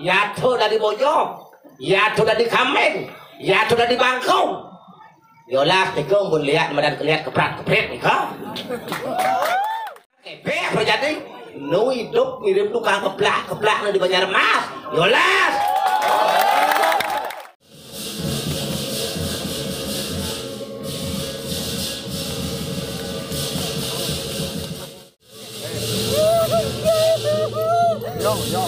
Ya tuh dari Bojo, ya tuh dari Kameng, ya tuh dari Bangkong. Yolah, tekung pun lihat, medan lihat kepret nih kau. Kepet terjadi, nu hidup mirip tukang keplak di Banjarmas. Yolah. Yo.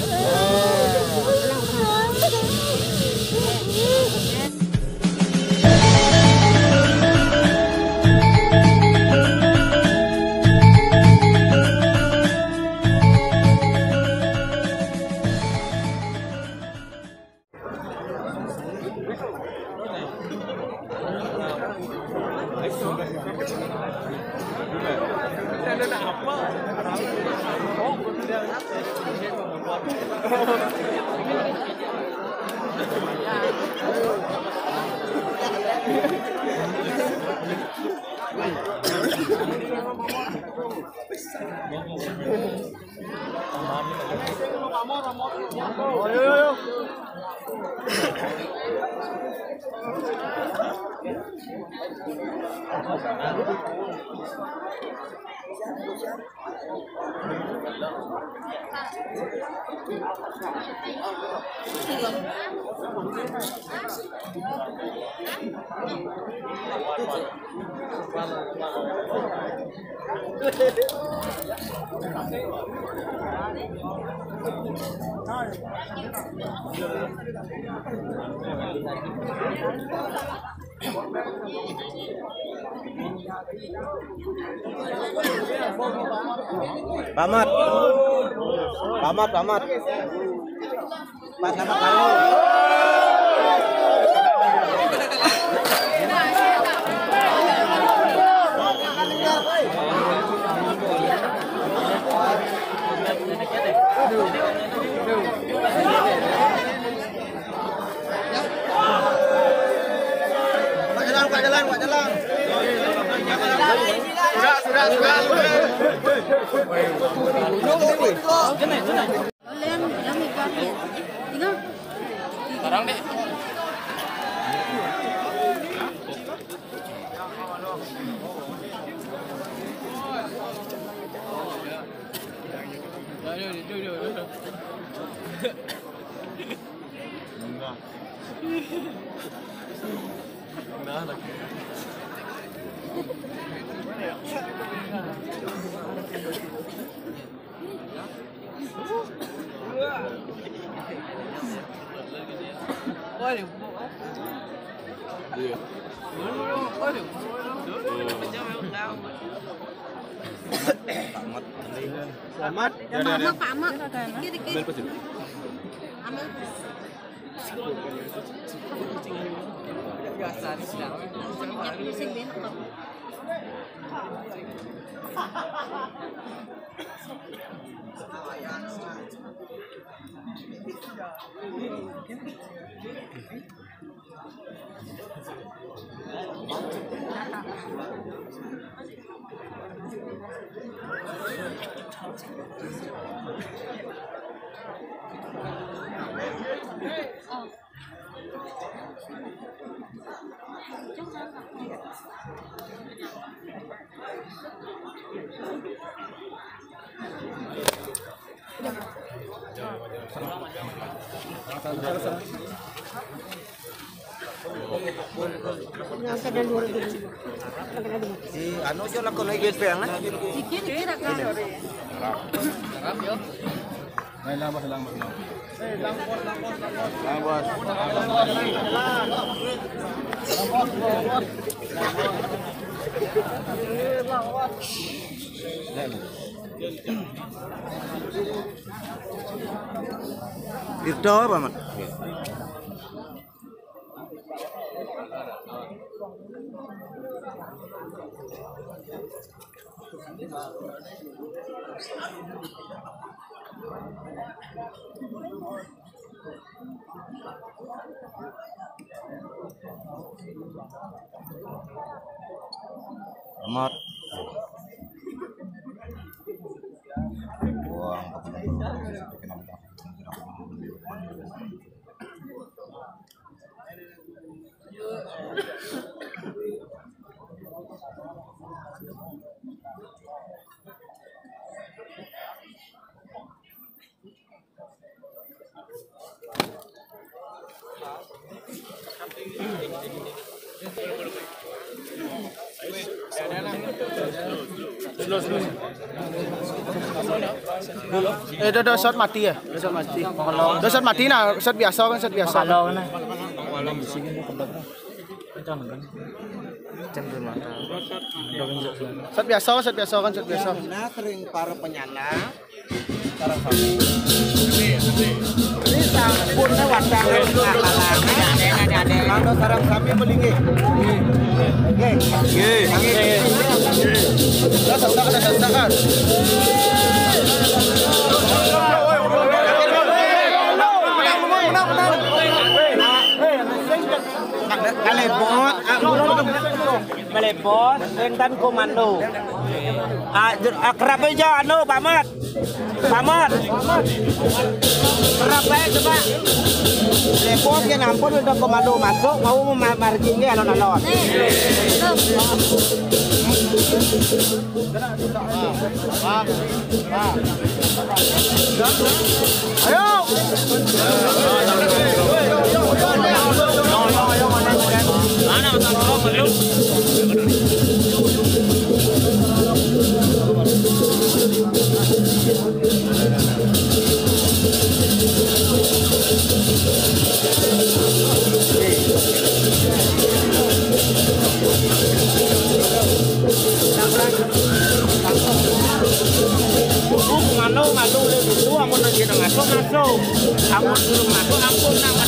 Pamat. Pas nama kamu. Pak jalan. Sekarang deh. Selamat. Si anu jo lakon lagi peang lah. Dikit akan. Itu apa, Mat? Amat. Buang Udah shot mati ya? Udah shot mati. Udah shot mati nah, shot biasa kan shot biasa. Kalau kan. Malam di sini kedap. Jangan kan. Cenderung mata. Shot biasa kan shot biasa. Nah, sering para penyana. Ini sampun lewat sarang ada. Kalau sarang kami melingi. Udah sesak. Melepot, dengan komando. Kerap aja anu, Pamat. Kerap aja coba. Lepot ya nampun udah komando masuk, mau marginnya alon-alon. Ayo. Ngadu lebih tua mau nanti masuk. Amun suruh masuk ampun nama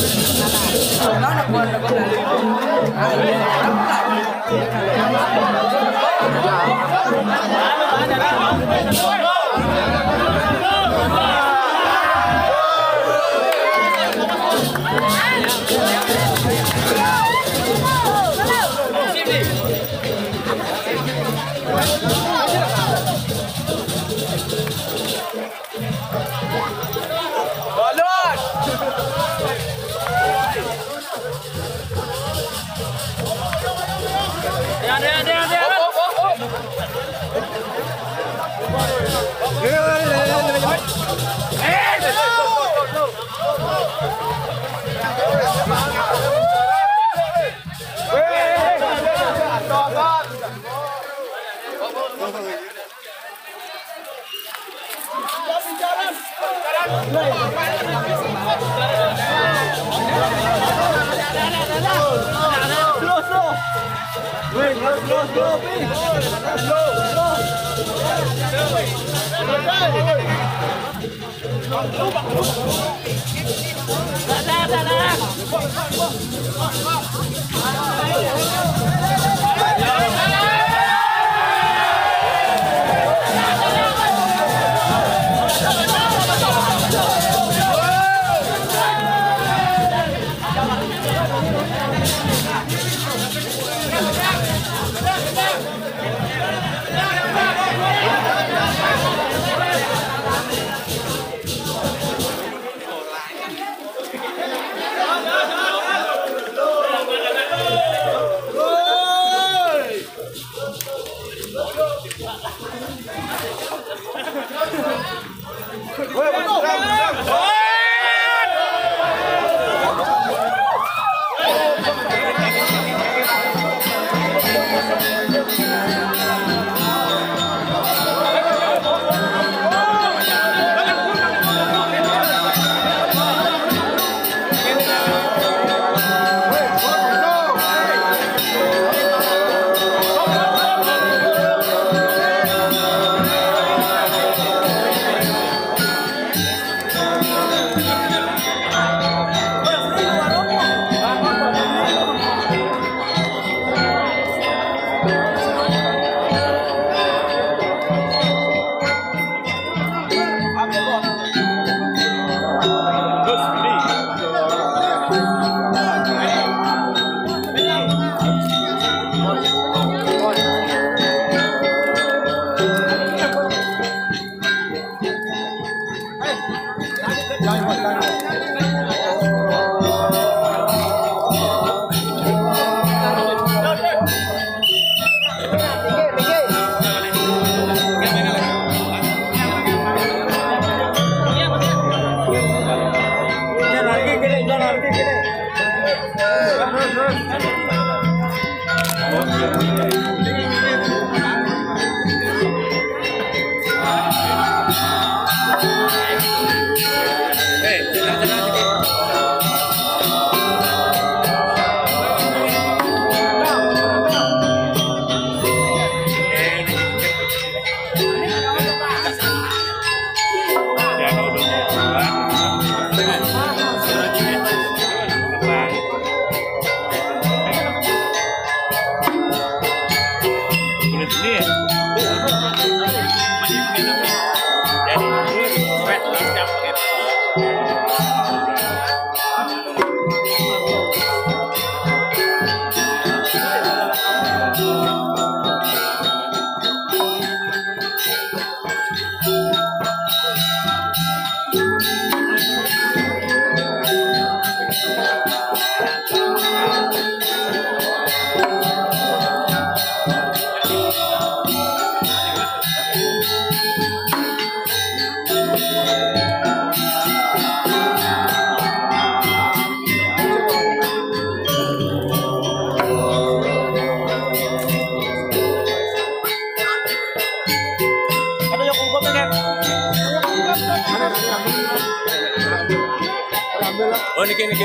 Oh, niki.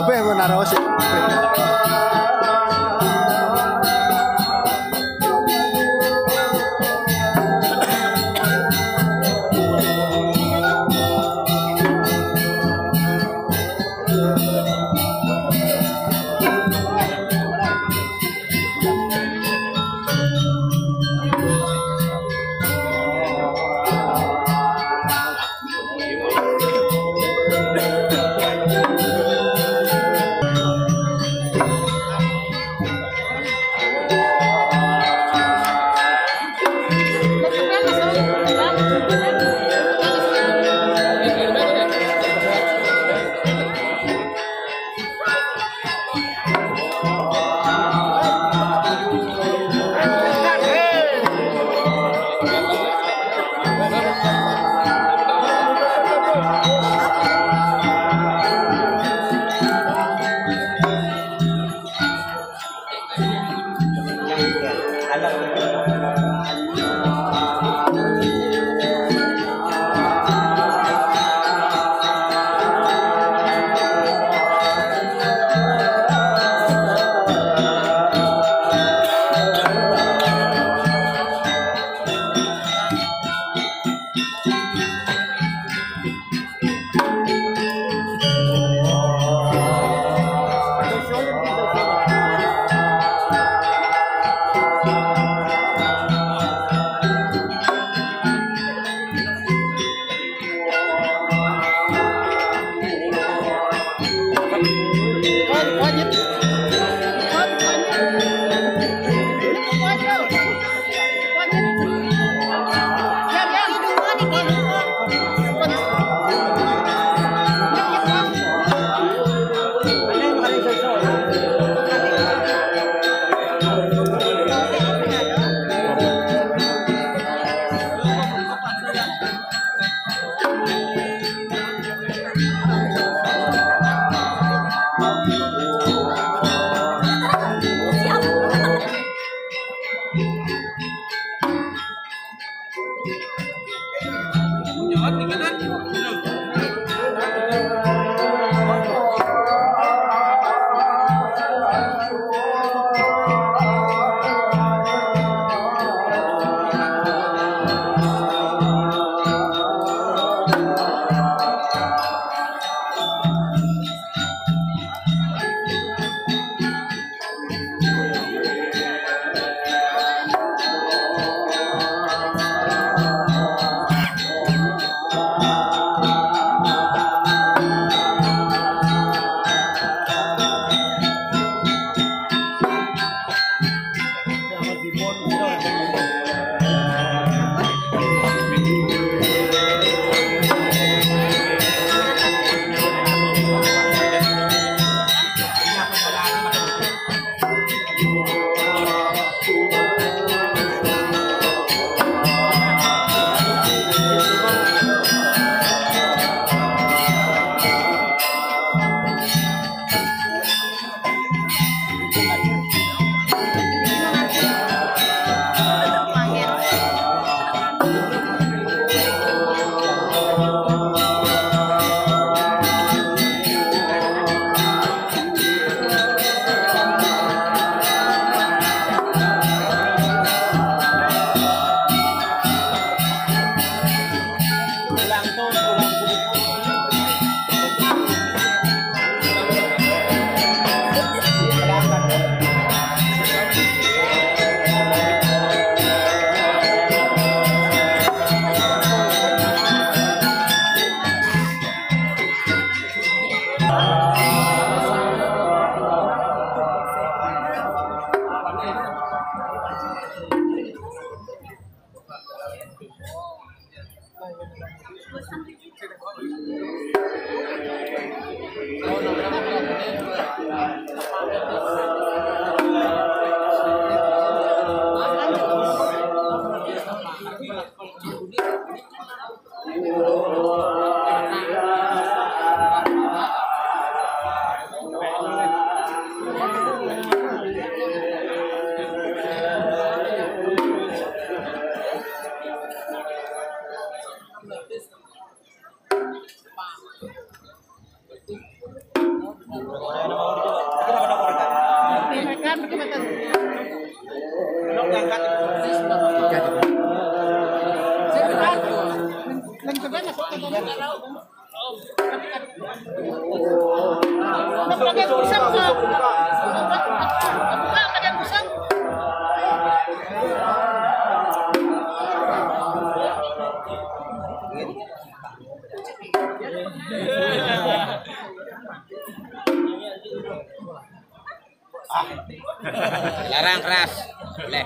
Apa yang menaruh sih? Larang keras. Boleh.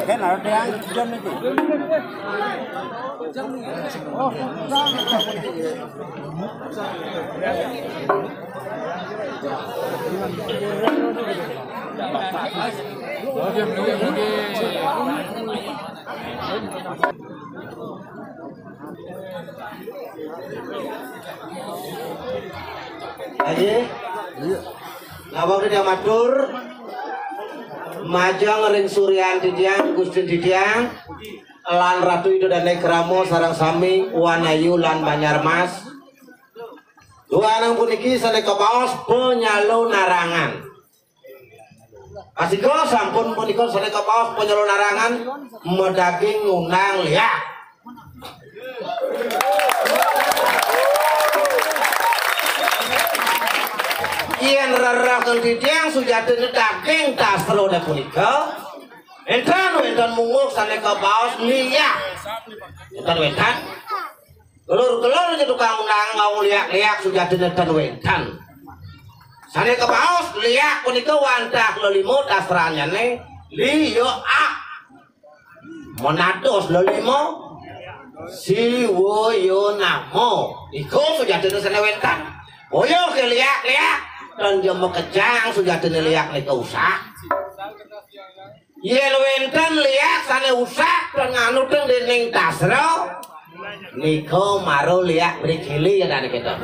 Cái nào đang dân cái gì? Aji, ngawang dia matur, majang ring Suryan Didiang, Gusti Didiang, lan Ratu Ido dan Nekramo sarang sami Wanayu lan Banyarmas. Dua anak puniki saneka paos penyalo narangan. Asiko sampun punika saneka paos penyalo narangan medaging ngundang liak. Iyan rarakan Didiang sujatine daging taslo dan punika. Entan munguk saneka paos liak. Entan Gelur-gelur aja tukang undang ngau liak-liak sujatine dan wentan. Saneka paos liak punika wantah lelimo dasranya ne liyo a. Monados lelimo siwoyo namo. Iku sujatine sane wentan. Oyo ke liak-liak dan jemo kejang sujatine liak nika usah. yen wenten liak sane usak dan nganu teng dening tasro niko maro liak berikili ya dan kita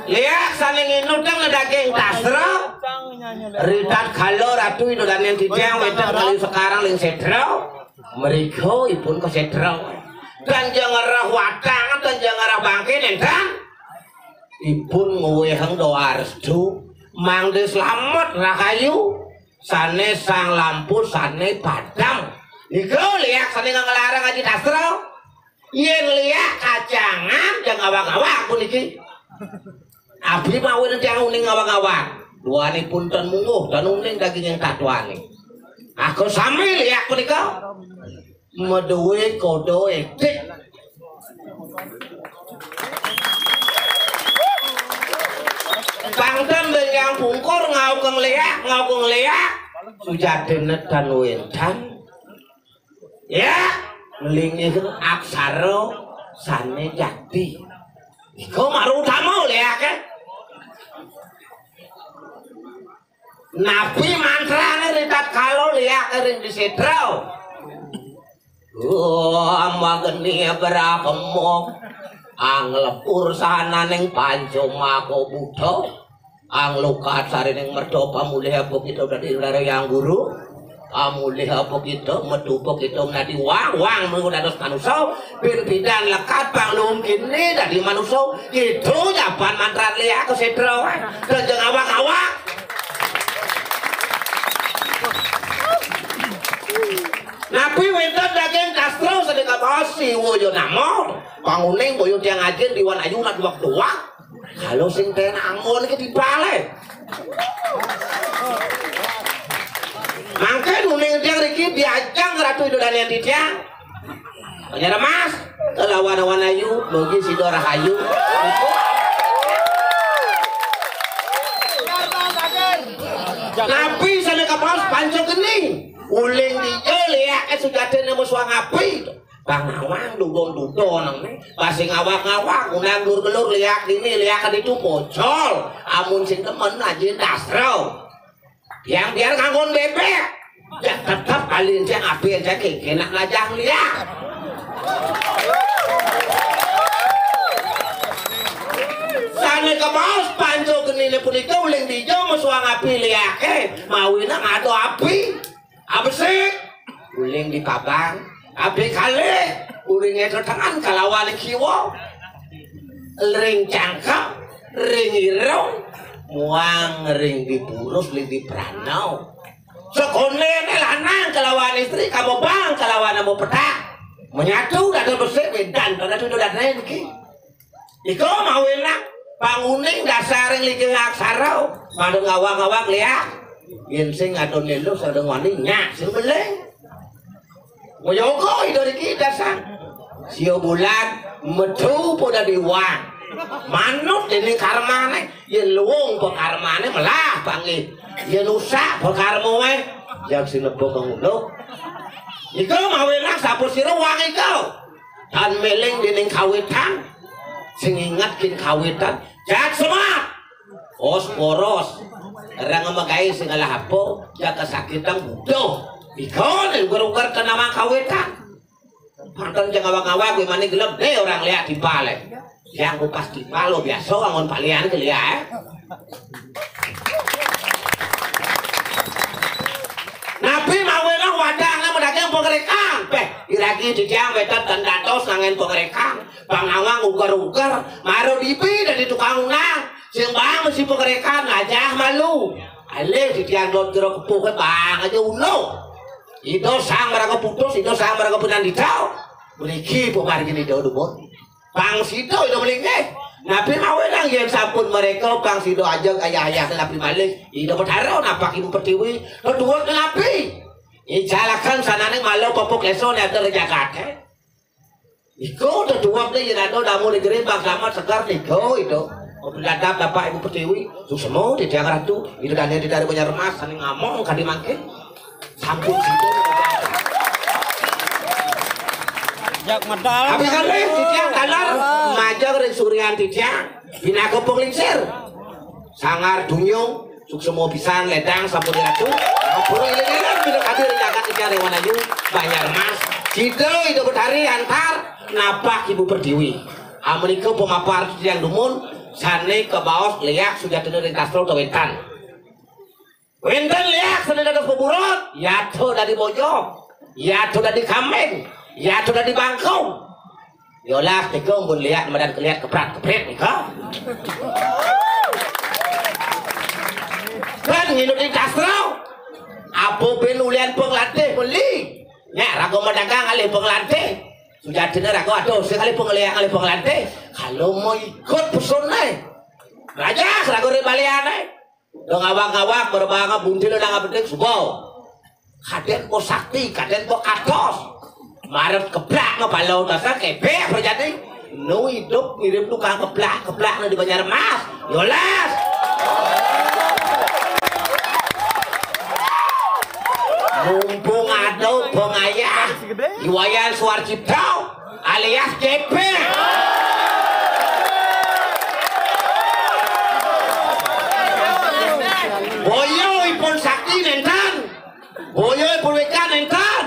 liak sane nginu teng daging tasro ritat kalau ratu itu dan yang dijang wenten kali sekarang ling sedro meriko ipun ke sedro dan jangan rah watang dan jangan rah bangkin enten ipun ngeweheng doa restu mangde selamat rahayu sane sang lampu sane padam niku liak sane ngelarang aji tasro yen liak kacangan jangan awak-awak pun iki abdi mau nanti yang uning awak-awak duani pun ten munguh dan uning daging yang tatuani aku sami liak pun iku meduwe kodo ektik Bangten yang bungkur ngau keng leak sujadenet dan wendan ya melingi aksara sane jati iku maru utama leak nabi mantrane ritat kalau leak ring disedrau amageni berakemok ang lepur sana neng pancomako budo ang lukat sari neng merdo pamulih apa kita udah dari yang guru pamulih apa kita medu apa kita menjadi wang menggunakan manusia berbidan lekat bang mungkin nih dari manusia itu japan mantra liak ke sedro dan jangan awak-awak Nabi wenten daging kastro sedekah basi woyo namo panguning boyo tiang ajen diwan ayuna dua tua kalau sing ten angon iki dibalik mangke nuning tiang riki diajang ratu itu dan yang tiang penyara mas kelawan-lawan ayu mugi sido rahayu Nabi sedekah basi panco gening uling di liak sudah ada musuh ngapi bang awang dudon nang pasing awak-awak unang gelur liak ini liak itu bocol amun sing temen aja dasro yang biar nganggon bebek ya tetap alin yang api aja kena lajang liak sana ke bos panco genine punika uling di musuh ngapi liak mawina ngado api absik uling di kabang abdi kali ulingnya tertangan kalawan kiwo ring cangkap ring irong muang ring di purus ring di pranau sekone lanang kalawan istri kamu bang kalawan mau petak menyatu dan bersih bedan pada itu dan lain ki iko mau enak panguning dasar ring lagi aksarau mandung ngawang-ngawang liak yen sing adon lelo sadeng wani nyak sing beleng moyoko dari kita sang sio bulan metu pada diwang manut dening karmane yen luwung pe karmane melah pangi yen usak pe karmoe jak sinebo kanguluk iku mau enak sapu sira wang iku dan meleng dening kawitan sing ingatkin kawitan jak semat poros orang ngemakai segala hapo ya kesakitan butuh ikon yang berukur ke nama kawitan pantan jangan awak-awak gimana gelap deh orang lihat di balik yang kupas di palo biasa angon palian ke lihat Nabi mawelah wadahnya mendagang pengerekan iragi dijang wetat dan datos ngangen pengerekan bang awang ugar-ugar maru dipi dari tukang unang sing bang mesti pengerekan ngajah malu ale di tiang dot jero kepuke bang aja uno itu sang mereka putus itu sang mereka punan didau mriki pomar gini dau dubon bang sido itu mlingke nabi mawenang yen sampun mereka bang sido aja ayah-ayah nabi malik itu petaro napak ibu pertiwi kedua nabi ijalakan sanane malu popok leso nek terjakate iku kedua yen ado damu negeri bang selamat segar itu Dadap bapak ibu pertiwi semua di tiang ratu itu dan di dari punya remas saling ngomong kadi mangke sampun situ jak medal tapi kan di tiang talar majak ring surian di tiang bina kopong lingsir sangar dunyung suksemo pisan ledang sampun ratu ngapura ilang-ilang bila hadir jagat ikan Wanayu Banyarmas Cido itu berhari antar napak Ibu Pertiwi Amerika pemapar yang dumun sane ke bawah liak sudah tenir kastro to wentan liak sane dari peburut yato dari Bojong yato dari Kameng yato dari Bangkong yolah tegong pun lihat medan kelihat keprat-kepret nih kau kan nginut di kastro apa penulian penglatih beli ya ragu mendagang kali penglatih sudah bener aku aduh sekali pengelian kali penglatih kalau mau ikut pesonai raja ragu rebalian dong awak-awak berbangga buntil dan abedek subau kaden po sakti kaden po atos marut keplak ngebalau dasar kebek berjadi nu hidup mirip tukang keplak di Banyarmas yolas mumpung ada pengayah Iwayan Suarcipto alias JP boyo ipun sakti nentan boyo ipun wekan nentan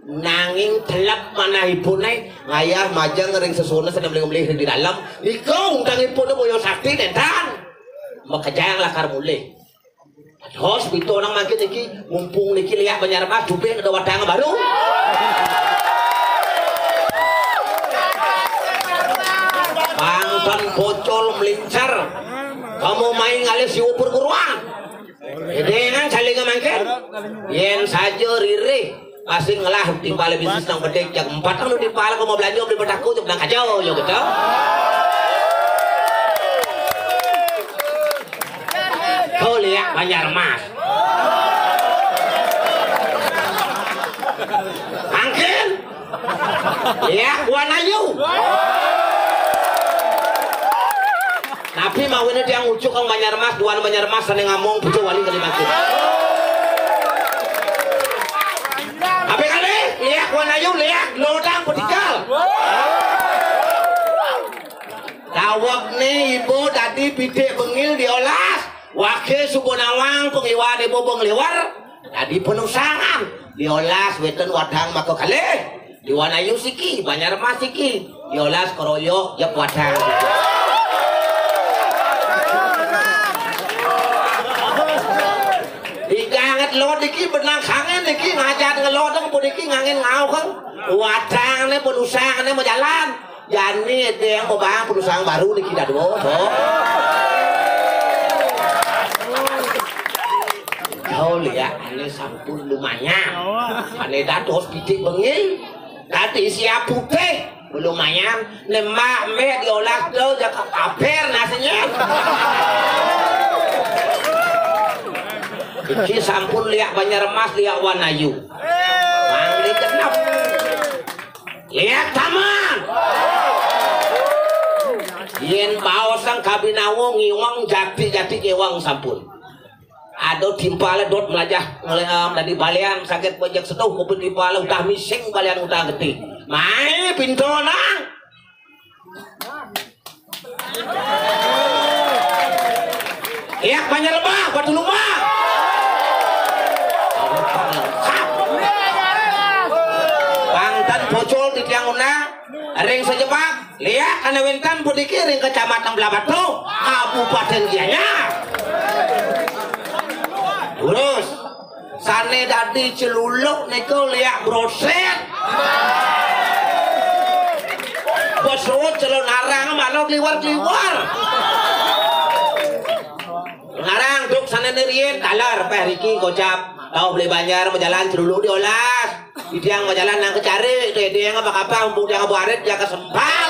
nanging telap mana ipune ngayah majang ngering sesuna sedang beli di dalam ikong tang ipune boyo sakti nentan makajang lakar mulai terus itu orang makin iki mumpung niki lihat Banyarmas jupin ada wadang baru Bangtan bocol melincar kamu main ngalis si upur kuruan dengan saling makin yen saja riri pasti ngelah timbal bisnis nang bedek yang 4 kan lu timbal kamu mau belanja beli pedaku jam nang kacau yo gitu kau lihat Banyarmas angkin lihat Wanayu tapi mau ini dia ngucuk kang Banyarmas duan Banyarmas sana ngamong pucuk wali kali makin apa kali lihat Wanayu lihat lodang petikal tawak nih ibu tadi bidik bengil diolas wakil Subonawang pengiwa di bobong liwar tadi penusangan diolas weton wadang mako kali di Wanayu siki Banyarmas siki diolas keroyok ya wadang diganget lot iki benang kangen iki ngajat ngelot dong pun iki ngangen ngau kan wadang ne penusangan ne mau jalan jani ada yang mau bang penusangan baru niki dah dua kau lihat ini sampun lumayan ini dados bidik bengil tadi siap putih lumayan lemak meh diolah tuh jak aper nasinya iki sampun lihat Banyarmas lihat Wanayu mangli kenap lihat taman yen baosang kabinawo ngiwang jati kewang sampun ado timpala dot melajah ngelengam dari balian sakit pojok setuh kupin timpala udah mising balian udah gede mai pintonang iya banyak lebah batu lumah Bangtan bocol di tiang unang ring sejebak lihat karena wentan budiki ring kecamatan Blabatu Kabupaten Gianyar terus sane tadi celuluk niku liak broset bosot celon narang manok liwar narang duk sane nerien talar periki kocap tau beli banjar majalan celuluk diolas di tiang majalan nang kecari dia apa umpuk dia ngabuarit dia kesempal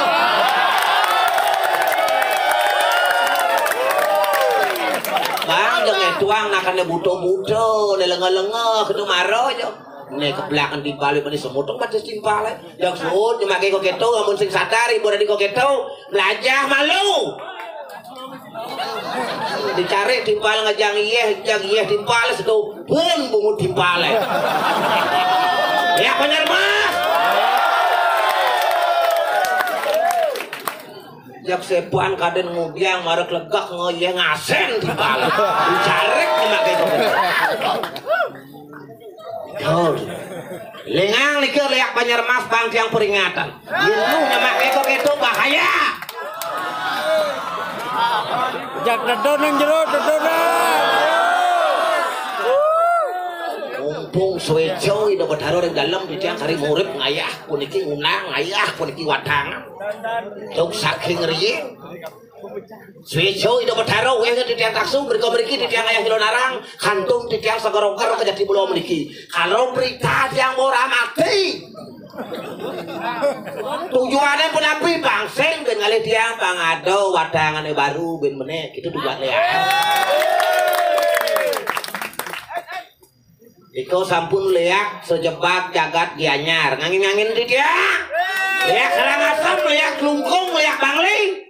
bang jangan tuang nakannya buto-buto nelengah-lengah kena marah aja nih kebelakan timpal ini semutong baca timpal yang suut cuma kayak koketo amun sing sadar ibu dari koketo belajar malu dicari timpal ngejang iya timpal setu pun bungut timpal ya Banyarmas Jak sepuan kaden ngubiang marek legak ngoyeng ngasen di bala. Dicarek make kopi. Jol. Lengang likeur leak Banjarmas bang tiang peringatan. Ieu nya make kopi itu bahaya. Jak dedon yang jero dedonan. Mumpung suwejo ida bedharo ring dalem di tiang kari murip ngayah puniki ngunang ngayah puniki wadangan. Tuk saking riye suwejo ida bedharo weh di tiang taksu mriko mriki di tiang ayah Hilonarang kantung di tiang Sagorongkar kejati pulau mriki. Kalau berita tiang ora mati. Tujuannya pun api bangseng ben ngalih tiang pangado wadangane baru ben meneh kitu tujuannya. Iko sampun leak sejebak jagat gianyar ngangin-ngangin di dia. Leak Karangasem, leak Klungkung, leak Bangli.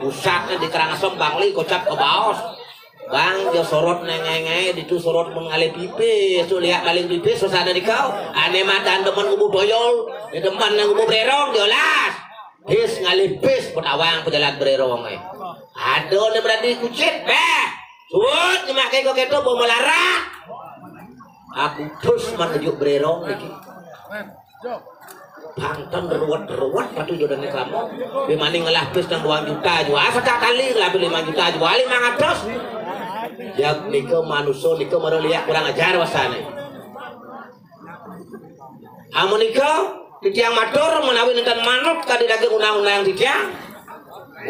Pusatnya di Karangasem Bangli kocap ke baos. Bang dia sorot nengenge ditu sorot mengalih pipis tu lihat paling pipis susana di kau ane matan demen kubu doyol di depan nang kubu bererong diolas his ngalih pis petawang pejalan bererong aduh ne berarti kucit beh suut nyemake kok keto bawa melarat aku terus menuju bererong niki Banten ruwet patu jodoh ni kamu bimani ngelah pis nang 2 juta jual sekali kali ngelah 5 juta jual 500 ya niko manusia niko baru lihat kurang ajar wasane amun niko di tiang matur menawi nenten manut kadi daging undang-undang di tiang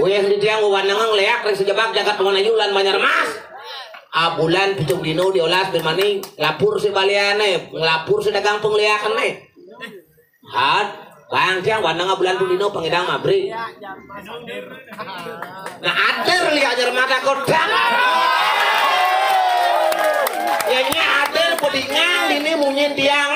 weh di tiang wanangang leak ring sejebak jagat pengen lan Banjarmas bulan 7 dino diolas bimani lapur si baliane lapur si dagang pengliakan nih had bang tiang wanang bulan 7 dino pengedang mabri nah ader lihat ajar mata kodang ya ader pedingan ini munyin tiang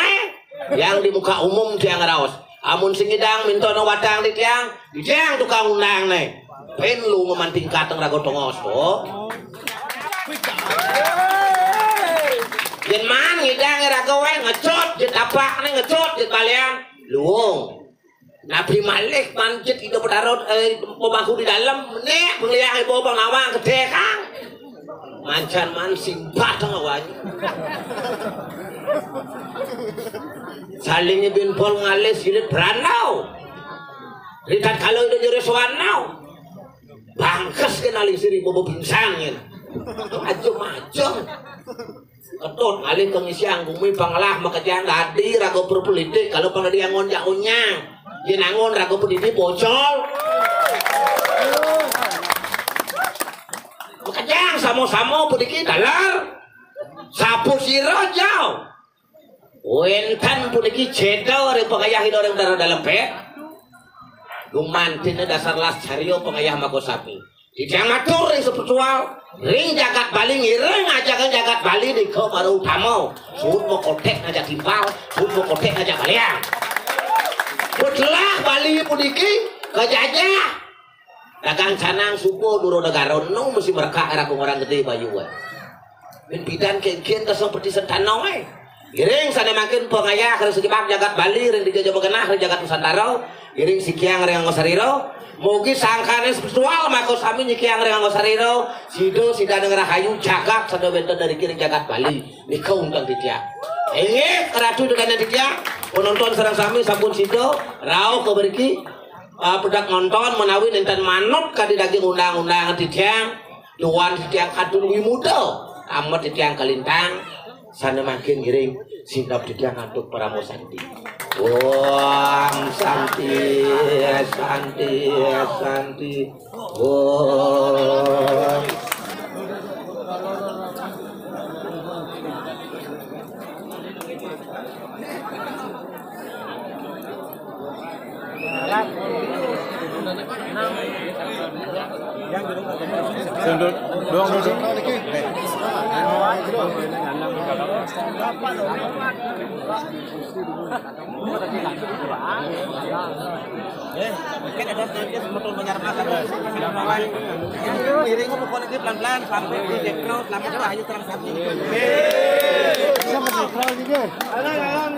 yang di muka umum tiang raos amun singidang mintono wadang di tiang tukang undang nih pen lu memanting kateng rago tongos tuh jen man ngidang rago we ngecot jen apak nih ngecot jen balian luung Nabi Malik manjit itu berdarot pemangku di dalam nek melihat ibu bang nawang gede kang mancan man simpat ngawanya salingnya bin pol ngalis silit beranau ritat kalau itu juri suanau bangkes kenali siri bobo pinsangin majung ketut alih kengisiang bumi panglah makajang tadi rago berpolitik kalau pengadian ngonjak unyang jenangon rago pendidik bocol makajang samo-samo pendidik dalar sapu siro jauh wentan pendidik cedor yang pengayahin orang darah dalam pek lumantin dasar las cario pengayah makosapi di tiang matur ring spiritual ring jagat Bali ngireng ajakan jagat Bali di kau baru utama suut mau kotek ngajak timpal suut mau kotek ngajak kalian betelah Bali pudiki kejajah dagang canang suku duro negara nung mesti berkah era orang gede bayu bin bidan kengkian seperti sentanau giring sana makin pengayah kalau sejebak jagat Bali ring dijajah begenah ring jagat Nusantara giring sikiang ring ngosariro mugi sangkane spiritual mako sami nyikiang ring ngosariro sido sida denger hayu jagat sada benten dari kiring jagat Bali nikau undang ditia keratu dengan ditia penonton serang sami sampun sido rauh keberiki pedak nonton menawi nenten manut kadi daging undang-undang ditia duan ditia kadun wimudo amat ditia kalintang sana makin giring singkap ditia ngantuk Paramo Santi wah Santi Santi Santi wah Sundut doang dulu. Mungkin ada sedikit betul Banjarmas ada. Miring pokoknya ini pelan-pelan sampai di dekro selama ayo terang sapi. Sama dekro juga. Alang.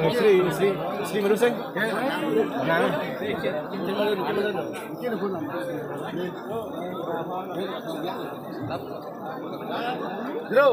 Istri merusing. Bro.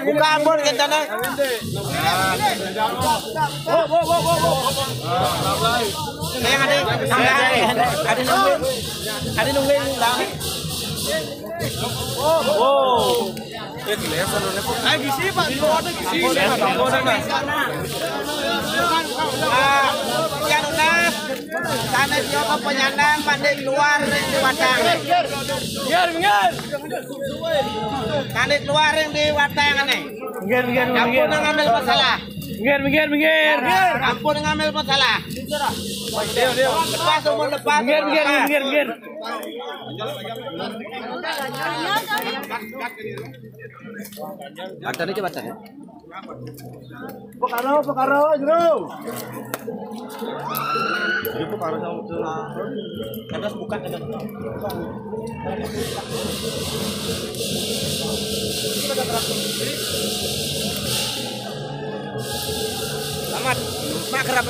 Buka ambon kita nak. Ada nungguin dah. Gisi Pak, ada gisi. Yang nak, sana siapa penyandang pandai luar di Watang. Pandai keluar yang di Watang ni. Ampun ngambil masalah. Minggir. Ampun ngambil masalah. Lepas umur lepas. Minggir. Batalnya coba tanya. Pokaro, jero. Atas bukan ada. Selamat. Mak kerap.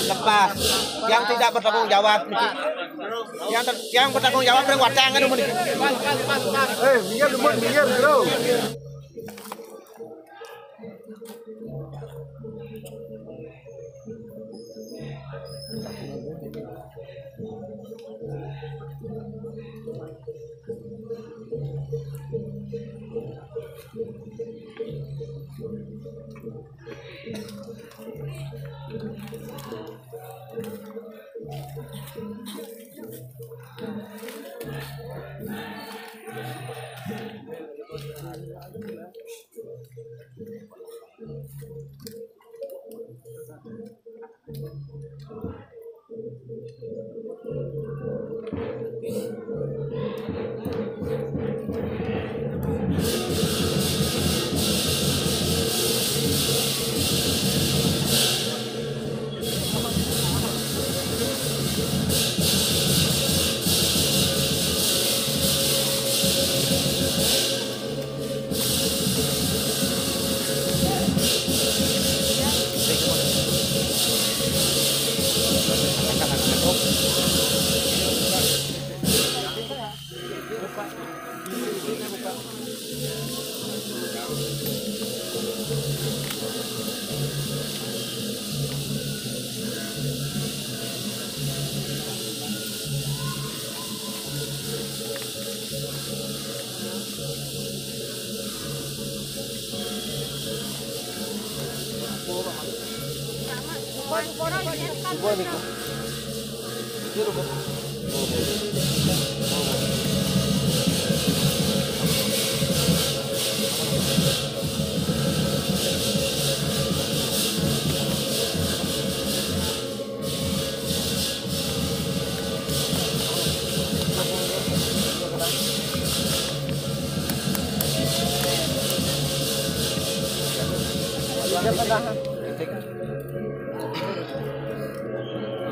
Lepas yang tidak bertanggung jawab yang bertanggung jawab dengan wacang kan umur Minggir, jero.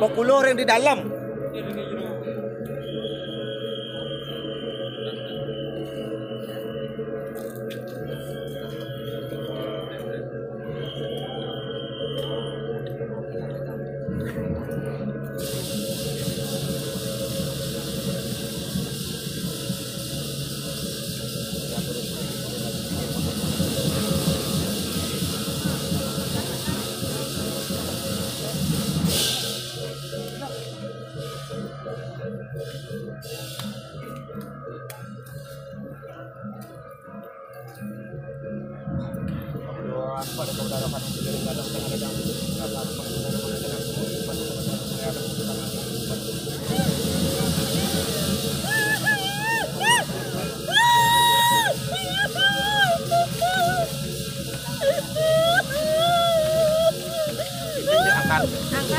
Populer yang di dalam.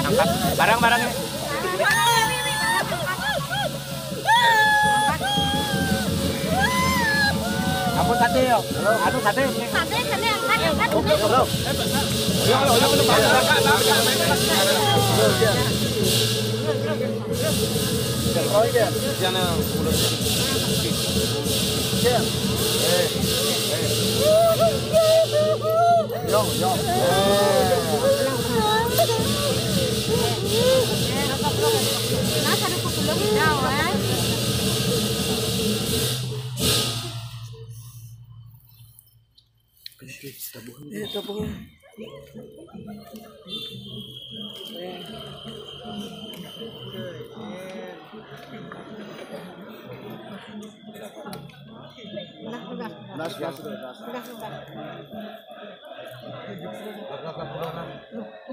Angkat barang-barangnya. Ampun sate yo. Anu sate. Sate kene angkat. Bro.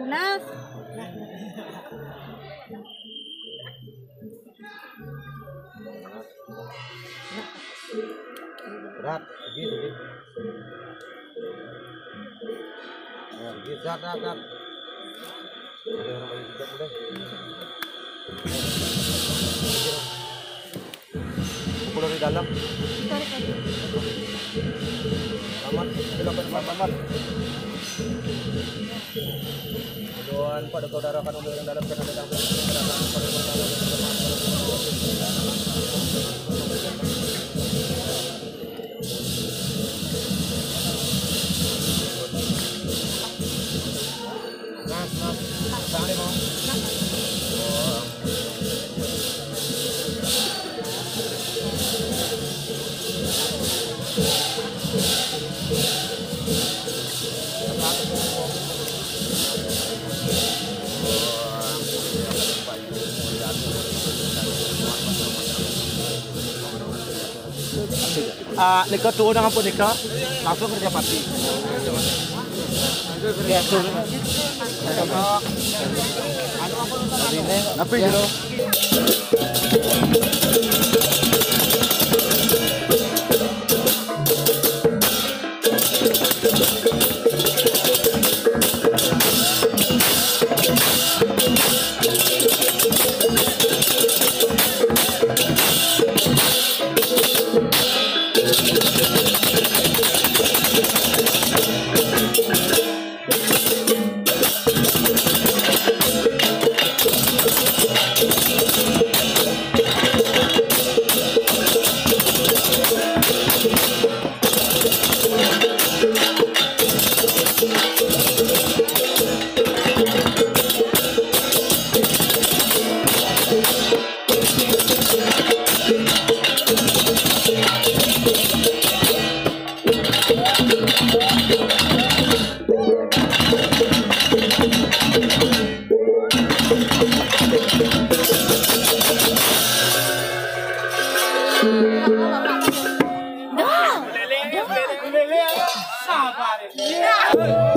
Unas. Berat, begitu. Pulau di dalam. Sorry, sorry. Selamat, selamat. Doan pada saudara kan untuk yang dalam channel sedang Nika turun dengan pun Nika langsung kerja pati. Ya turun. Tapi jero. Sabar.